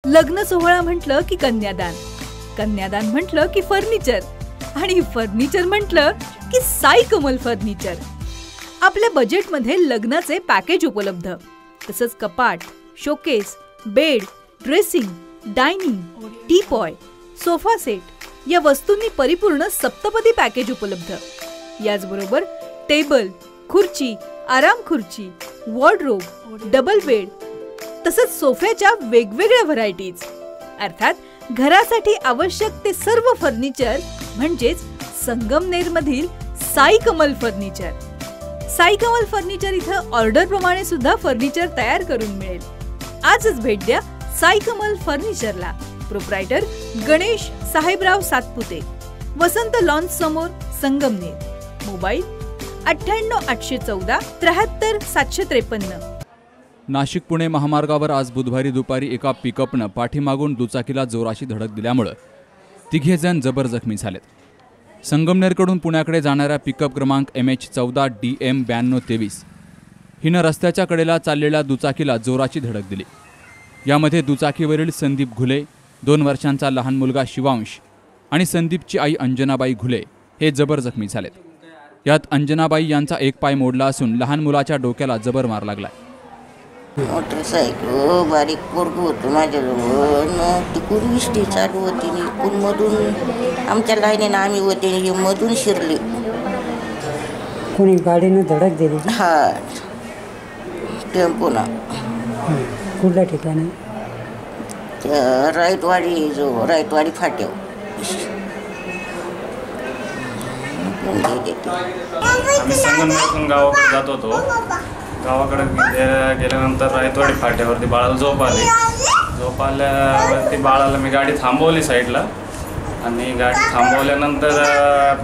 लग्न सोहळा म्हटलं की कन्यादान, कन्यादान म्हटलं की फर्निचर आणि फर्निचर म्हटलं की साई कमल फर्निचर। आपल्या बजेटमध्ये लग्नाचे पॅकेज उपलब्ध, तसंच कपाट, showcase, bed, dressing, dining, teapoy, sofa set या वस्तूंनी परिपूर्ण सप्तपदी पॅकेज उपलब्ध। याचबरोबर टेबल, खुर्ची, आराम खुर्ची, वॉर्डरोब, डबल बेड तसंच सोफ्याच्या वेगवेगळ्या व्हरायटीज, अर्थात घरासाठी आवश्यक ते सर्व फर्निचर म्हणजेच संगमनेर मधील साई कमल फर्निचर। साई कमल फर्निचर इथं ऑर्डर प्रमाणे सुद्धा फर्निचर तयार करून मिळेल। आजच भेट द्या साई कमल फर्निचरला। प्रोप्रायटर गणेश साहेबराव सातपुते, वसंत लॉन्च समोर, संगमनेर। मोबाईल 98 814 73 753। नाशिक पुणे महामार्गावर आज बुधवारी दुपारी एका पिकअपनं पाठीमागून दुचाकीला जोराची धडक दिल्यामुळे तिघे जण जबर जखमी झालेत। संगमनेरकडून पुण्याकडे जाणाऱ्या पिकअप क्रमांक MH14 DM 9223 हिनं रस्त्याच्या कडेला चाललेल्या दुचाकीला जोराची धडक दिली। यामध्ये दुचाकीवरील संदीप घुले, 2 वर्षांचा लहान मुलगा शिवांश आणि संदीपची आई अंजनाबाई घुले हे जबर जखमी झालेत। यात अंजनाबाई यांचा एक पाय मोडला असून लहान मुलाच्या डोक्याला जबर मार लागला। मोटरसायकल बारीक पोरगं होतं माझ्याजवळ, तिकडून इष्टी चालू होती, मधून आमच्या लाईनीनं आम्ही होते, मधून शिरले। कोणी गाडीनं धडक दिली? हा, टेम्पोना। कुठल्या ठिकाणी? राईटवाडी, जो राईटवाडी फाट्यावर। आम्ही संगमनेरहून गावाकडे जात होतो। गावाकडे गेल्यानंतर रायतवाडी फाट्यावरती बाळाला झोप आल्यावरती बाळाला मी गाडी थांबवली साईडला, आणि गाडी थांबवल्यानंतर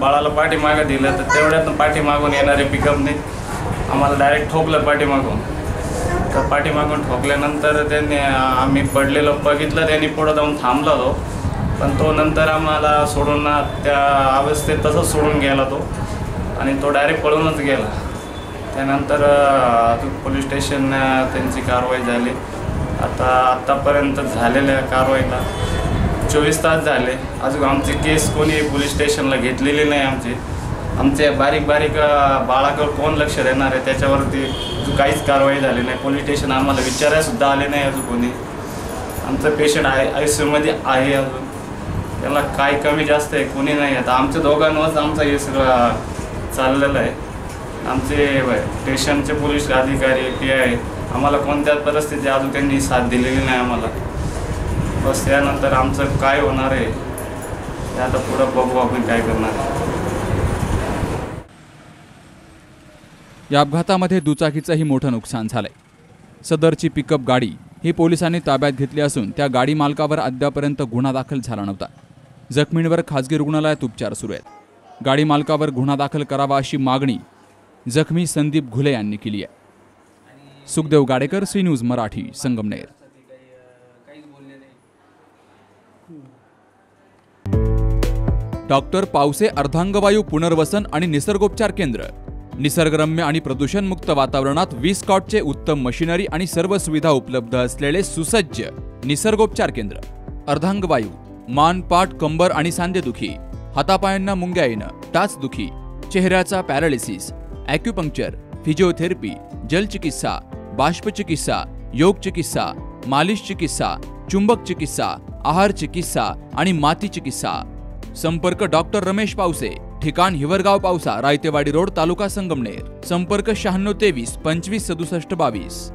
बाळाला पाठीमागं दिलं, तर तेवढ्यात पाठीमागून येणारे पिकअपने आम्हाला डायरेक्ट ठोकलं पाठीमागून। तर पाठीमागून ठोकल्यानंतर त्यांनी आम्ही पडलेलो बघितलं, त्यांनी पुढं जाऊन थांबला तो, पण तो नंतर आम्हाला सोडून त्या अवस्थेत तसंच सोडून गेला तो, आणि तो डायरेक्ट पळूनच गेला। त्यानंतर पोलीस स्टेशन त्यांची कारवाई झाली। आत्तापर्यंत झालेल्या कारवाईला 24 तास झाले, अजून आमची केस कोणी पोलीस स्टेशनला घेतलेली नाही। आमचे बारीक बाळाकडे कोण लक्ष देणार आहे त्याच्यावरती काहीच कारवाई झाली नाही। पोलीस स्टेशन आम्हाला विचारायसुद्धा आले नाही अजून कोणी। आमचं पेशंट ICUमध्ये आहे, अजून त्याला काय कमी जास्त आहे कोणी नाही। आता आमच्या दोघांवरच आमचं हे सगळं चाललेलं आहे। आमचे स्टेशनचे पोलीस अधिकारी PI आम्हाला कोणत्याच परिस्थितीत अजून त्यांनी साथ दिलेली नाही आम्हाला। बस त्यानंतर आमचं काय होणार आहे ते आता पुढं बघू आपण काय करणार आहे। या अपघातामध्ये दुचाकीचंही मोठं नुकसान झालंय। सदरची पिकअप गाडी ही पोलिसांनी ताब्यात घेतली असून त्या गाडी मालकावर अद्यापर्यंत गुन्हा दाखल झाला नव्हता। जखमींवर खासगी रुग्णालयात उपचार सुरू आहेत। गाडी मालकावर गुन्हा दाखल करावा अशी मागणी जखमी संदीप घुले यांनी केली आहे। Sukhdev Gadekar, C news Marathi, Sangamner. Doctor Pawase अर्धांगवायू पुनर्वसन आणि निसर्गोपचार केंद्र। निसर्गरम्य आणि प्रदूषणमुक्त वातावरणात 20 कॉटचे उत्तम मशिनरी आणि सर्व सुविधा उपलब्ध असलेले सुसज्ज निसर्गोपचार केंद्र। अर्धांगवायू, मान, पाठ, कंबर आणि सांधेदुखी, हातापायांना मुंग्या येणं, टाचदुखी, चेहऱ्याचा पॅरालिसिस, ॲक्युपंक्चर, फिजिओथेरपी, जलचिकित्सा, बाष्पचिकित्सा, योग चिकित्सा, मालिश चिकित्सा, चुंबक चिकित्सा, आहार चिकित्सा आणि माती चिकित्सा। संपर्क डॉक्टर रमेश पावसे, ठिकाण हिवरगाव पावसा, रायतेवाडी रोड, तालुका संगमनेर। संपर्क 96 23 25 67 22।